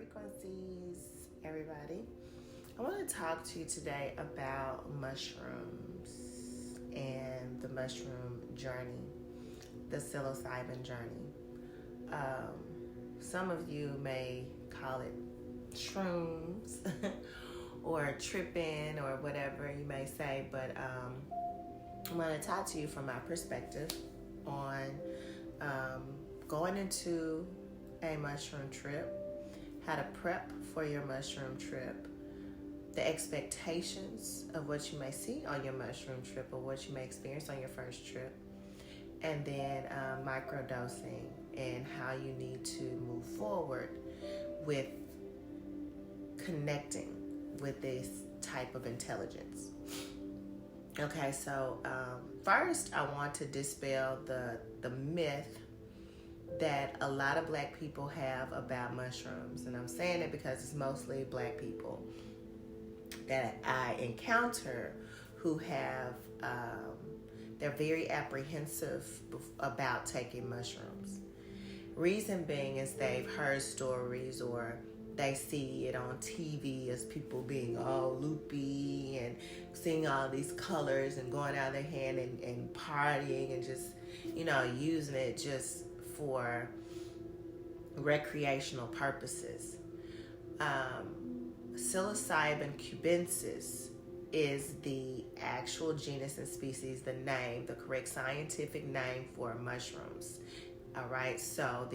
frequencies, everybody. I want to talk to you today about mushrooms and the mushroom journey, the psilocybin journey. Some of you may call it shrooms or tripping or whatever you may say, but I'm going to talk to you from my perspective on going into a mushroom trip, how to prep for your mushroom trip, the expectations of what you may see on your mushroom trip or what you may experience on your first trip, and then microdosing and how you need to move forward with connecting with this type of intelligence. Okay, so first I want to dispel the myth that a lot of Black people have about mushrooms. And I'm saying it because it's mostly Black people that I encounter who have, they're very apprehensive about taking mushrooms. Reason being is they've heard stories or they see it on TV as people being all loopy and seeing all these colors and going out of their hand and partying and just, using it just for recreational purposes. Psilocybin Cubensis is the actual genus and species, the correct scientific name for mushrooms. All right, so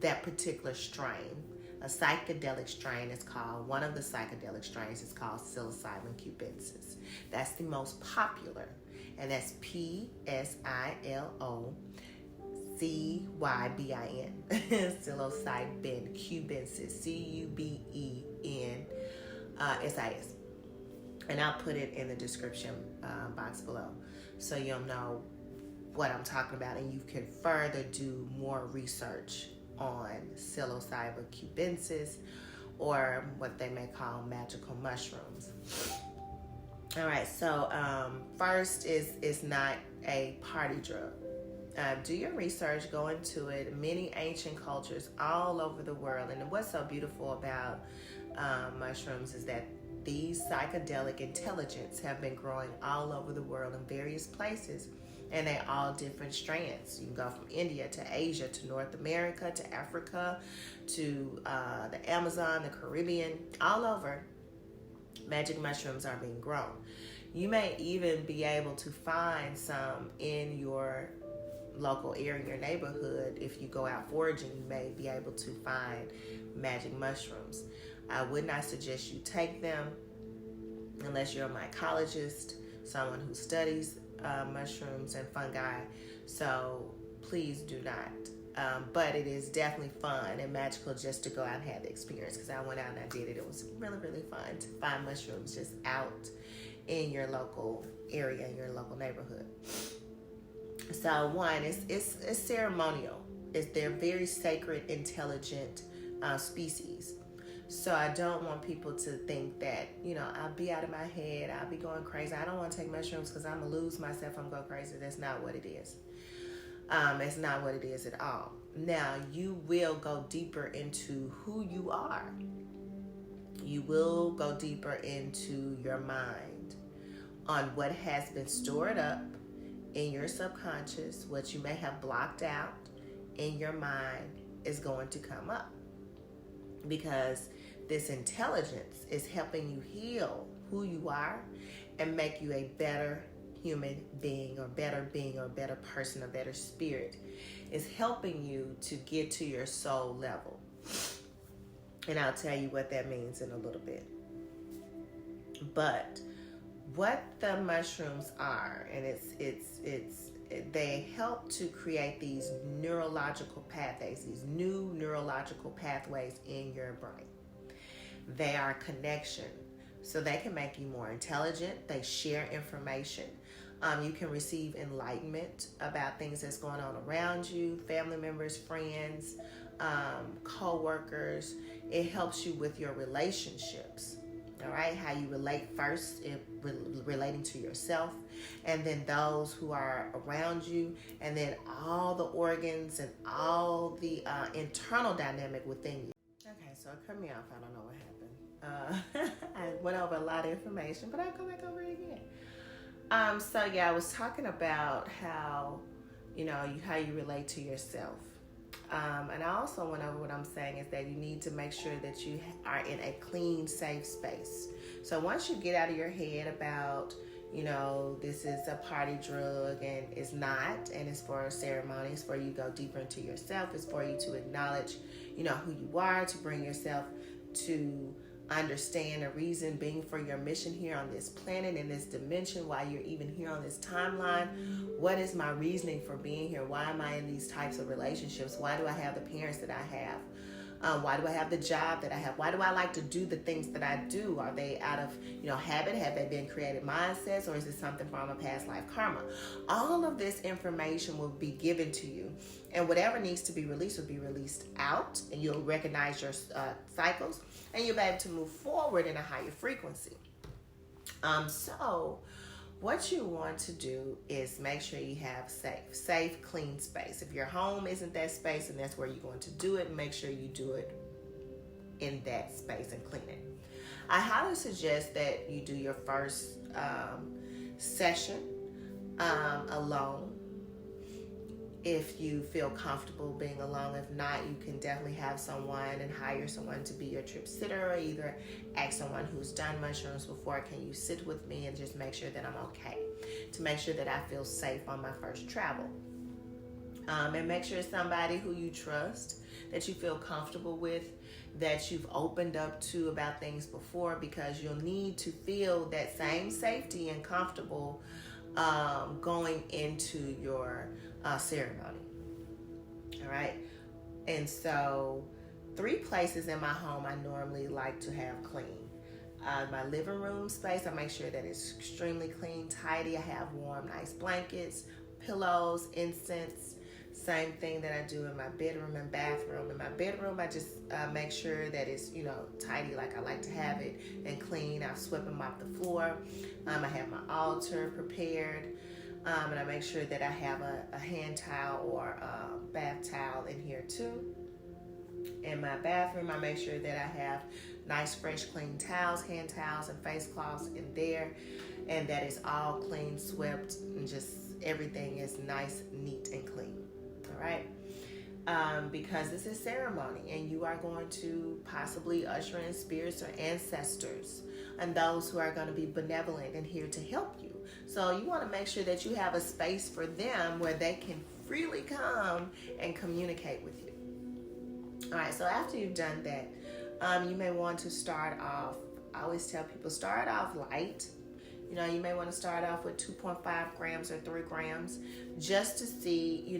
that particular strain, a psychedelic strain is called, one of the psychedelic strains is called Psilocybin Cubensis. That's the most popular, and that's Psilocybin, Psilocybin Cubensis, Cubensis. And I'll put it in the description box below so you'll know what I'm talking about and you can further do more research on Psilocybin Cubensis, or what they may call magical mushrooms. All right, so first is not a party drug. Do your research, go into it. Many ancient cultures all over the world, and what's so beautiful about mushrooms is that these psychedelic intelligence have been growing all over the world in various places, and they're all different strands. You can go from India to Asia to North America to Africa to the Amazon, the Caribbean, all over. Magic mushrooms are being grown. You may even be able to find some in your local area, your neighborhood. If you go out foraging, you may be able to find magic mushrooms. I would not suggest you take them unless you're a mycologist, someone who studies mushrooms and fungi. So please do not. But it is definitely fun and magical just to go out and have the experience, because I went out and I did it. It was really, really fun to find mushrooms just out in your local area, in your local neighborhood. So one, it's ceremonial. They're very sacred, intelligent species. So I don't want people to think that, I'll be out of my head, I'll be going crazy. I don't want to take mushrooms because I'm going to lose myself, I'm going to go crazy. That's not what it is. It's not what it is at all. Now, you will go deeper into who you are. You will go deeper into your mind on what has been stored up in your subconscious, what you may have blocked out in your mind is going to come up, because this intelligence is helping you heal who you are and make you a better human being or better person, a better spirit. It's helping you to get to your soul level. And I'll tell you what that means in a little bit. But what the mushrooms are, and they help to create these neurological pathways, these new neurological pathways in your brain. They are connection, so they can make you more intelligent. They share information. You can receive enlightenment about things that's going on around you, family members, friends, co-workers. It helps you with your relationships. All right, how you relate first, relating to yourself, and then those who are around you, and then all the organs and all the internal dynamic within you. Okay, Okay, so it cut me off. I don't know what happened. I went over a lot of information, but I'll go back over it again. So yeah, I was talking about how, how you relate to yourself. And I also went over what I'm saying is that you need to make sure that you are in a clean, safe space. So once you get out of your head about, this is a party drug and it's not, and it's for a ceremony, it's for you to go deeper into yourself, it's for you to acknowledge, who you are, to bring yourself to understand the reason being for your mission here on this planet, in this dimension, why you're even here on this timeline. What is my reasoning for being here? Why am I in these types of relationships? Why do I have the parents that I have? Why do I have the job that I have? Why do I like to do the things that I do? Are they out of, habit? Have they been created mindsets, or is it something from a past life karma? All of this information will be given to you, and whatever needs to be released will be released out, and you'll recognize your cycles, and you'll be able to move forward in a higher frequency. So what you want to do is make sure you have safe, clean space. If your home isn't that space and that's where you're going to do it, make sure you do it in that space and clean it. I highly suggest that you do your first session alone, if you feel comfortable being alone. If not, you can definitely have someone and hire someone to be your trip sitter, or either ask someone who's done mushrooms before, can you sit with me, and just make sure that I'm okay, to make sure that I feel safe on my first travel. And make sure it's somebody who you trust, that you feel comfortable with, that you've opened up to about things before, because you'll need to feel that same safety and comfortable going into your ceremony. All right. And so 3 places in my home I normally like to have clean. My living room space, I make sure that it's extremely clean, tidy. I have warm, nice blankets, pillows, incense. Same thing that I do in my bedroom and bathroom. In my bedroom, I just make sure that it's, tidy like I like to have it, and clean. I sweep and mop the floor. I have my altar prepared. And I make sure that I have a hand towel or a bath towel in here too. In my bathroom, I make sure that I have nice, fresh, clean towels, hand towels, and face cloths in there. And that is all clean, swept, and just everything is nice, neat, and clean. All right? Because this is ceremony, and you are going to possibly usher in spirits or ancestors and those who are going to be benevolent and here to help you. So you want to make sure that you have a space for them where they can freely come and communicate with you. All right, so after you've done that, you may want to start off, I always tell people, start off light. You may want to start off with 2.5 grams or 3 grams just to see,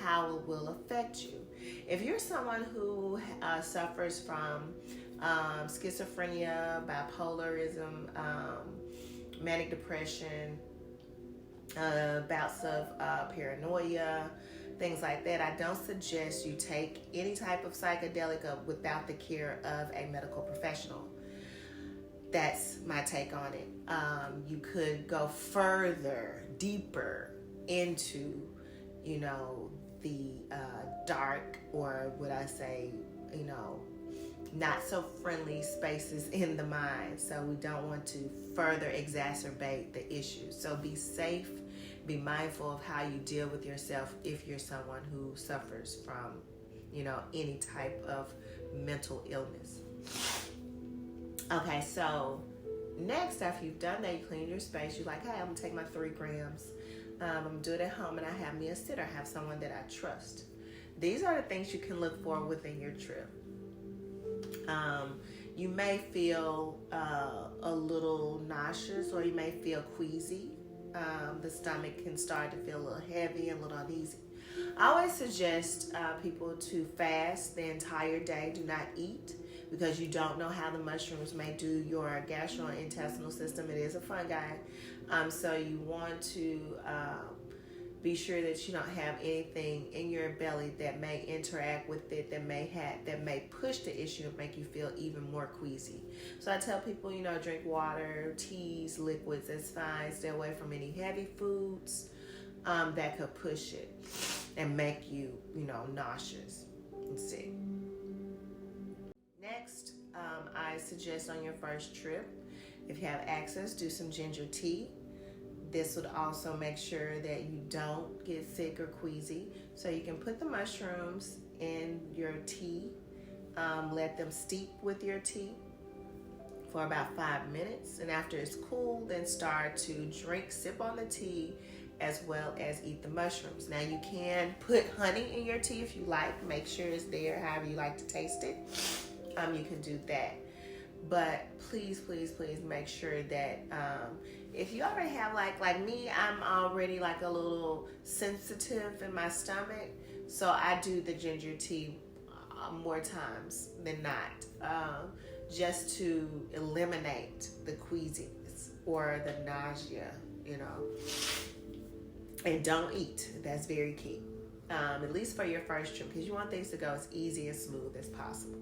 how it will affect you. If you're someone who suffers from schizophrenia, bipolarism, manic depression, bouts of paranoia, things like that, I don't suggest you take any type of psychedelic without the care of a medical professional. That's my take on it. You could go further, deeper into, the dark, or would I say, not so friendly spaces in the mind. So we don't want to further exacerbate the issues. So be safe, be mindful of how you deal with yourself if you're someone who suffers from, any type of mental illness. Okay, so next, after you've done that, you clean your space, you're like, hey, I'm gonna take my 3 grams. I'm gonna do it at home, and I have me a sitter, have someone that I trust. These are the things you can look for within your trip. You may feel a little nauseous, or you may feel queasy. The stomach can start to feel a little heavy and a little uneasy. I always suggest people to fast the entire day, do not eat, because you don't know how the mushrooms may do your gastrointestinal system. It is a fungi. So you want to be sure that you don't have anything in your belly that may interact with it, that may push the issue and make you feel even more queasy. So I tell people, drink water, teas, liquids, that's fine. Stay away from any heavy foods that could push it and make you, nauseous and sick. Next, I suggest on your first trip, if you have access, do some ginger tea. This would also make sure that you don't get sick or queasy. So you can put the mushrooms in your tea, let them steep with your tea for about 5 minutes. And after it's cool, then start to sip on the tea, as well as eat the mushrooms. Now you can put honey in your tea if you like. Make sure it's there, however you like to taste it. You can do that. But please, please, please make sure that if you already have like me, I'm already like a little sensitive in my stomach. So I do the ginger tea more times than not, just to eliminate the queasiness or the nausea, And don't eat. That's very key. At least for your first trip, because you want things to go as easy and smooth as possible.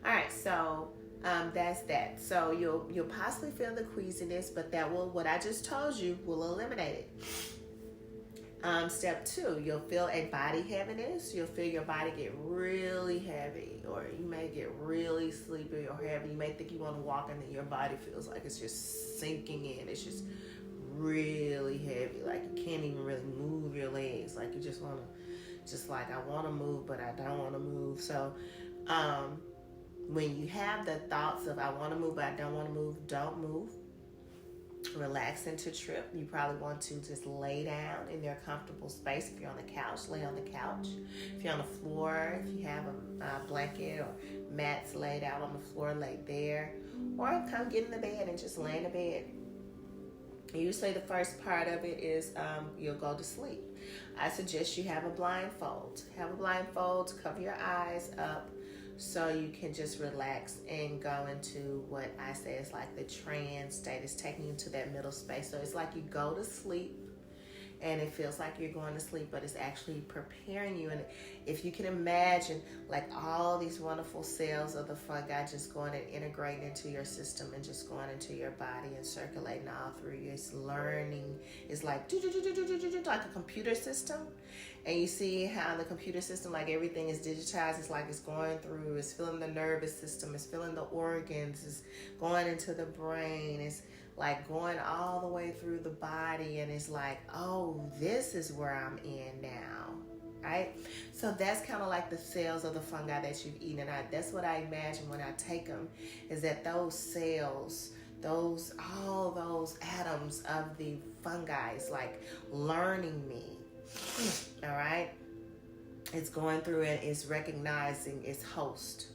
All right, so that's that. So you'll possibly feel the queasiness, but what I just told you will eliminate it. Step 2, you'll feel a body heaviness. You'll feel your body get really heavy, or you may get really sleepy or heavy. You may think you want to walk and then your body feels like it's just sinking in. It's just really heavy. Like you can't even really move your legs. Like you just want to, I want to move, but I don't want to move. So, when you have the thoughts of I want to move, but I don't want to move, don't move. Relax into trip. You probably want to just lay down in your comfortable space. If you're on the couch, lay on the couch. If you're on the floor, if you have a blanket or mats laid out on the floor, lay there. Or come get in the bed and just lay in the bed. Usually the first part of it is you'll go to sleep. I suggest you have a blindfold. Have a blindfold, cover your eyes up, so you can just relax and go into what I say is like the trance state. It's taking you to that middle space. So it's like you go to sleep and it feels like you're going to sleep, but it's actually preparing you. And if you can imagine like all these wonderful cells of the fungi just going and integrating into your system and just going into your body and circulating all through you. It's learning. It's like like a computer system. And you see how the computer system, like everything is digitized. It's like it's going through, it's filling the nervous system, it's filling the organs, it's going into the brain, it's like going all the way through the body, and it's like, oh, this is where I'm in now, right? So that's kind of like the cells of the fungi that you've eaten. And that's what I imagine when I take them, is that those cells, all those atoms of the fungi is like learning me, all right? It's going through it, it's recognizing its host.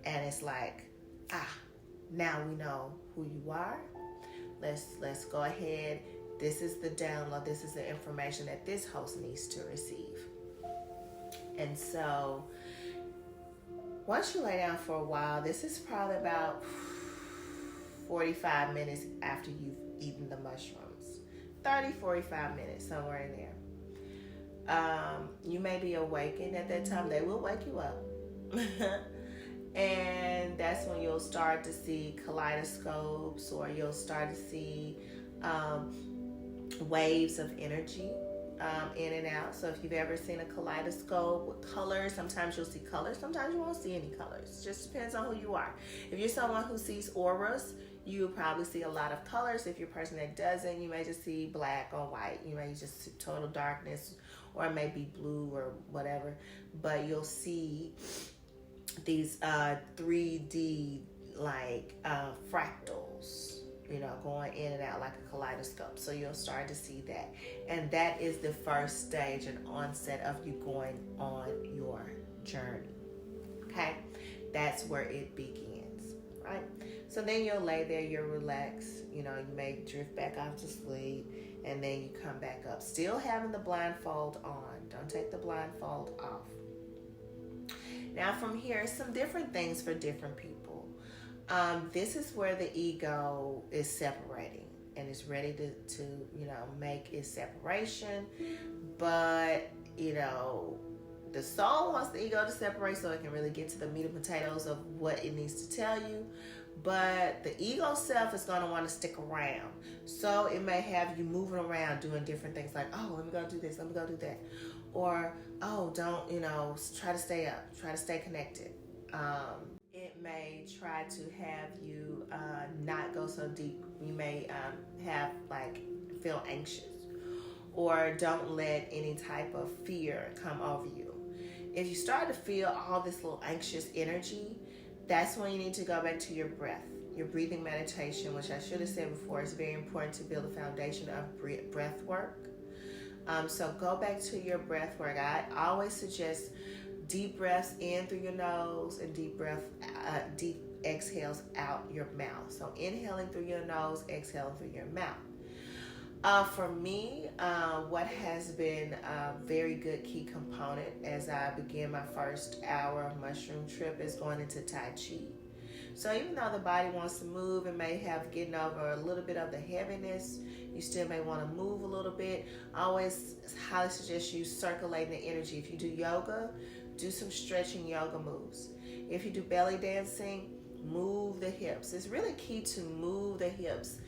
And it's like, now we know who you are. Let's go ahead. This is the download. This is the information that this host needs to receive. And so once you lay down for a while, this is probably about 45 minutes after you've eaten the mushrooms. 30, 45 minutes, somewhere in there. You may be awakened at that time. They will wake you up. And that's when you'll start to see kaleidoscopes, or you'll start to see waves of energy in and out. So if you've ever seen a kaleidoscope with colors, sometimes you'll see colors, sometimes you won't see any colors. It just depends on who you are. If you're someone who sees auras, you'll probably see a lot of colors. If you're a person that doesn't, you may just see black or white. You may just see total darkness, or it may be blue or whatever. But you'll see these 3D like fractals, going in and out like a kaleidoscope. So you'll start to see that. And that is the first stage and onset of you going on your journey. Okay? That's where it begins, right? So then you'll lay there, you'll relax, you may drift back off to sleep, and then you come back up. Still having the blindfold on. Don't take the blindfold off. Now from here, some different things for different people. This is where the ego is separating and is ready to make its separation. But, the soul wants the ego to separate so it can really get to the meat and potatoes of what it needs to tell you. But the ego self is going to want to stick around. So it may have you moving around doing different things like, oh, let me go do this, let me go do that. Or, oh, don't, try to stay up, try to stay connected. It may try to have you not go so deep. You may have feel anxious, or don't let any type of fear come over you. If you start to feel all this little anxious energy, that's when you need to go back to your breath. Your breathing meditation, which I should have said before, is very important to build a foundation of breath work. So go back to your breath work. I always suggest deep breaths in through your nose and deep exhales out your mouth. So inhaling through your nose, exhaling through your mouth. For me, what has been a very good key component as I begin my first hour of mushroom trip is going into Tai Chi. So even though the body wants to move and may have getting over a little bit of the heaviness, you still may want to move a little bit. I always highly suggest you circulating the energy. If you do yoga, do some stretching yoga moves. If you do belly dancing, move the hips. It's really key to move the hips.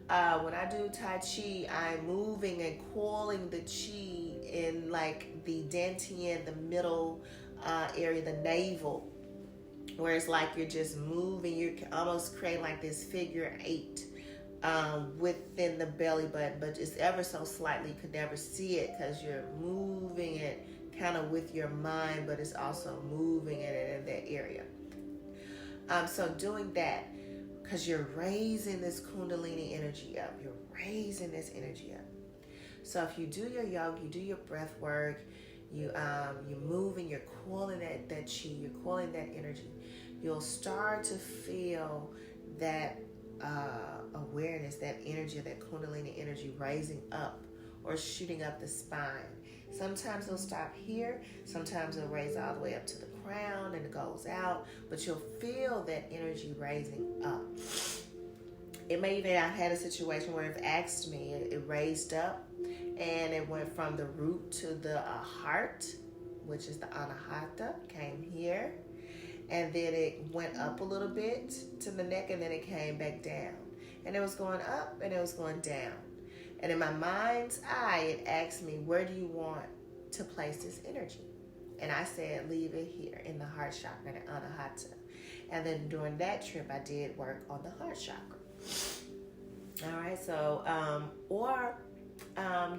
When I do Tai Chi, I'm moving and coiling the chi in the dantian, the middle area, the navel, where it's like you're just moving. You're almost creating this figure 8 within the belly button, but it's ever so slightly. You could never see it because you're moving it kind of with your mind, but it's also moving it in that area. So doing that, because you're raising this kundalini energy up. You're raising this energy up. So if you do your yoga, you do your breath work, you're moving, you're coiling that chi, you're coiling that energy, you'll start to feel that awareness, that energy, that kundalini energy raising up or shooting up the spine. Sometimes it'll stop here, sometimes it'll raise all the way up to the crown and it goes out, but you'll feel that energy raising up. It may even, I've had a situation where it asked me, it raised up and it went from the root to the heart, which is the anahata, came here, and then it went up a little bit to the neck, and then it came back down. And it was going up and it was going down. And in my mind's eye, it asked me, where do you want to place this energy? And I said, leave it here in the heart chakra, the anahata. And then during that trip, I did work on the heart chakra. All right, so,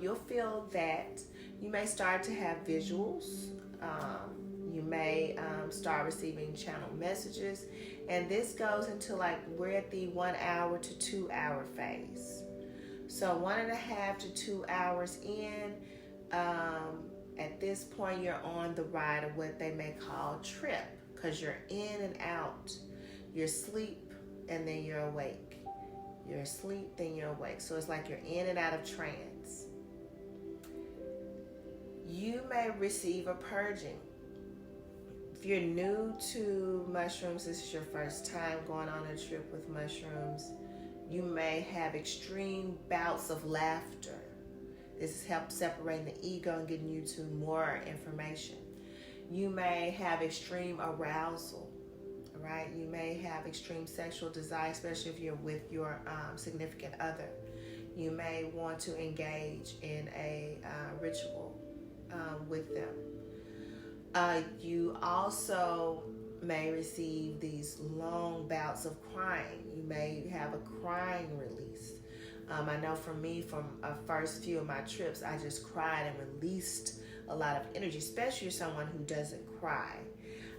you'll feel that you may start to have visuals. You may start receiving channel messages. And this goes into we're at the 1 hour to 2 hour phase. So 1.5 to 2 hours in, at this point, you're on the ride of what they may call trip, because you're in and out. You're asleep and then you're awake. You're asleep, then you're awake. So it's like you're in and out of trance. You may receive a purging. If you're new to mushrooms, this is your first time going on a trip with mushrooms, you may have extreme bouts of laughter. This helps separating the ego and getting you to more information. You may have extreme arousal, right? You may have extreme sexual desire, especially if you're with your significant other. You may want to engage in a ritual with them. You also may receive these long bouts of crying. You may have a crying release. I know for me, from a first few of my trips, I just cried and released a lot of energy, especially if someone who doesn't cry.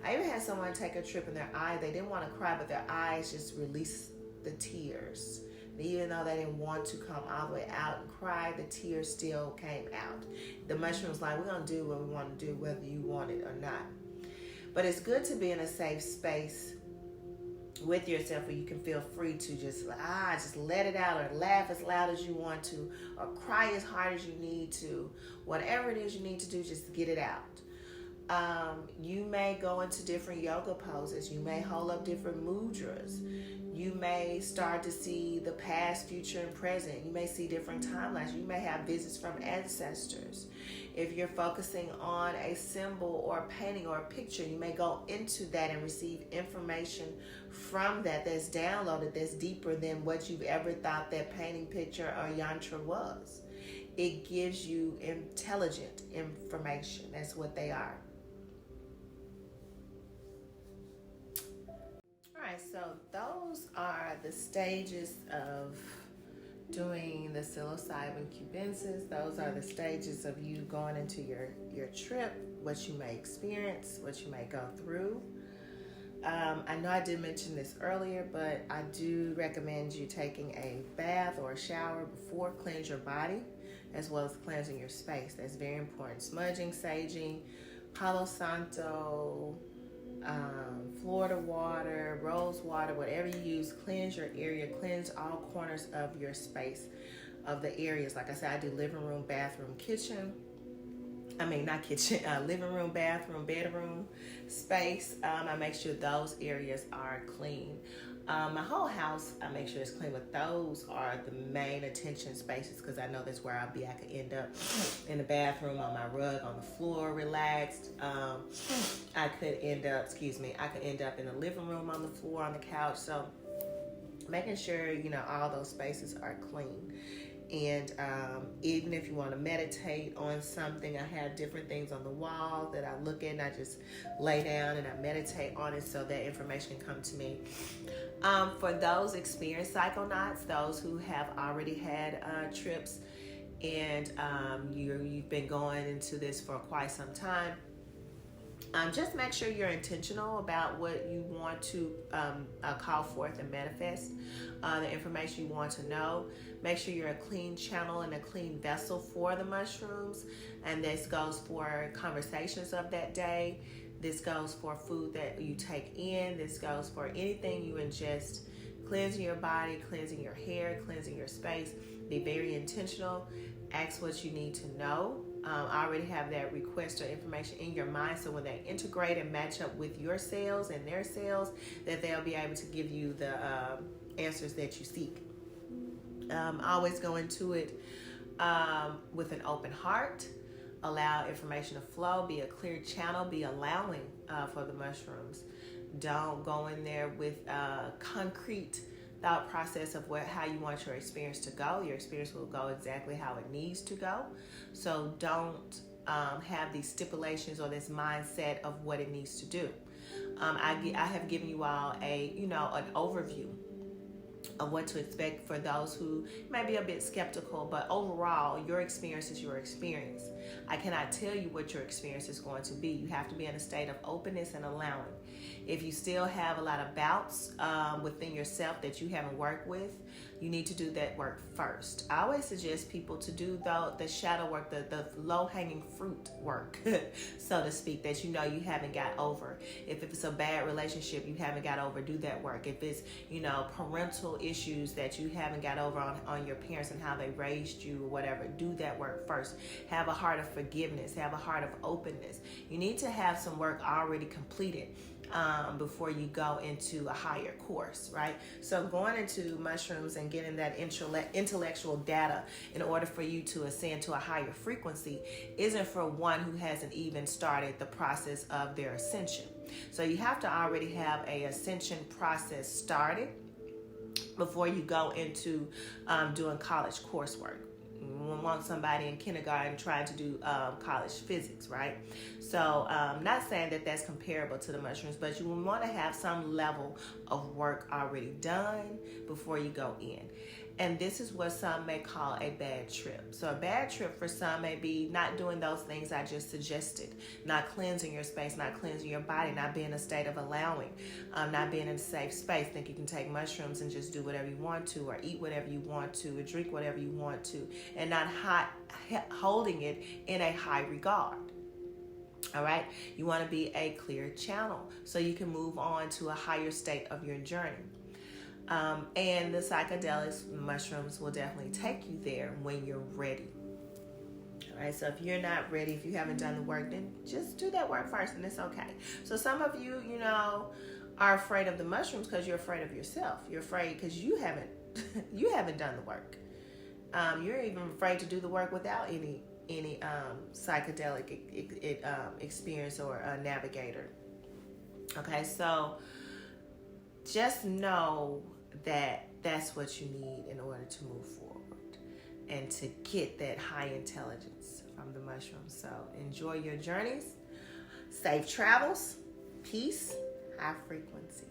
I even had someone take a trip in their eye. They didn't want to cry, but their eyes just released the tears. Even though they didn't want to come all the way out and cry, the tears still came out. The mushroom's like, we're going to do what we want to do, whether you want it or not. But it's good to be in a safe space with yourself where you can feel free to just let it out, or laugh as loud as you want to, or cry as hard as you need to. Whatever it is you need to do, just get it out. You may go into different yoga poses. You may hold up different mudras. You may start to see the past, future, and present. You may see different timelines. You may have visits from ancestors. If you're focusing on a symbol or a painting or a picture, you may go into that and receive information from that that's downloaded, that's deeper than what you've ever thought that painting, picture, or yantra was. It gives you intelligent information. That's what they are. All right, so the stages of doing the Psilocybin Cubensis. Those are the stages of you going into your trip, what you may experience, what you may go through. I know I did mention this earlier, but I do recommend you taking a bath or a shower before. Cleanse your body as well as cleansing your space. That's very important. Smudging, saging, Palo Santo, Florida water, rose water, whatever you use, cleanse your area, cleanse all corners of your space, of the areas. Like I said, I do living room, bathroom, kitchen. Not kitchen, living room, bathroom, bedroom space. I make sure those areas are clean. My whole house, I make sure it's clean, but those are the main attention spaces because I know that's where I'll be. I could end up in the bathroom on my rug on the floor, relaxed. I could end up in the living room on the floor, on the couch. So making sure, all those spaces are clean. And even if you want to meditate on something, I have different things on the wall that I look at and I just lay down and I meditate on it so that information can come to me. For those experienced psychonauts, those who have already had trips and you've been going into this for quite some time, just make sure you're intentional about what you want to call forth and manifest, the information you want to know. Make sure you're a clean channel and a clean vessel for the mushrooms. And this goes for conversations of that day. This goes for food that you take in. This goes for anything you ingest. Cleansing your body, cleansing your hair, cleansing your space. Be very intentional. Ask what you need to know. I already have that request or information in your mind, so when they integrate and match up with your cells and their cells, that they'll be able to give you the answers that you seek. Always go into it with an open heart. Allow information to flow. Be a clear channel. Be allowing for the mushrooms. Don't go in there with concrete thought process of how you want your experience to go. Your experience will go exactly how it needs to go. So don't have these stipulations or this mindset of what it needs to do. I have given you all an overview of what to expect for those who may be a bit skeptical, but overall, your experience is your experience. I cannot tell you what your experience is going to be. You have to be in a state of openness and allowing. If you still have a lot of doubts within yourself that you haven't worked with, you need to do that work first. I always suggest people to do the shadow work, the low-hanging fruit work, so to speak, that you haven't got over. If it's a bad relationship you haven't got over, do that work. If it's, parental issues that you haven't got over on your parents and how they raised you or whatever, do that work first. Have a heart of forgiveness. Have a heart of openness. You need to have some work already completed before you go into a higher course, right? So going into mushrooms and getting that intellectual data in order for you to ascend to a higher frequency isn't for one who hasn't even started the process of their ascension. So you have to already have a ascension process started before you go into doing college coursework. You want somebody in kindergarten trying to do college physics, right? So not saying that that's comparable to the mushrooms, but you want to have some level of work already done before you go in. And this is what some may call a bad trip. So a bad trip for some may be not doing those things I just suggested, not cleansing your space, not cleansing your body, not being in a state of allowing, not being in a safe space. Think you can take mushrooms and just do whatever you want to, or eat whatever you want to, or drink whatever you want to, and not holding it in a high regard. All right, you want to be a clear channel so you can move on to a higher state of your journey. And the psychedelics, mushrooms, will definitely take you there when you're ready. All right, so if you're not ready, if you haven't done the work, then just do that work first, and it's okay. So some of you, are afraid of the mushrooms because you're afraid of yourself. You're afraid because you haven't done the work. You're even afraid to do the work without any psychedelic experience or a navigator. Okay, so just know that that's what you need in order to move forward and to get that high intelligence from the mushrooms. So enjoy your journeys, safe travels, peace, high frequency.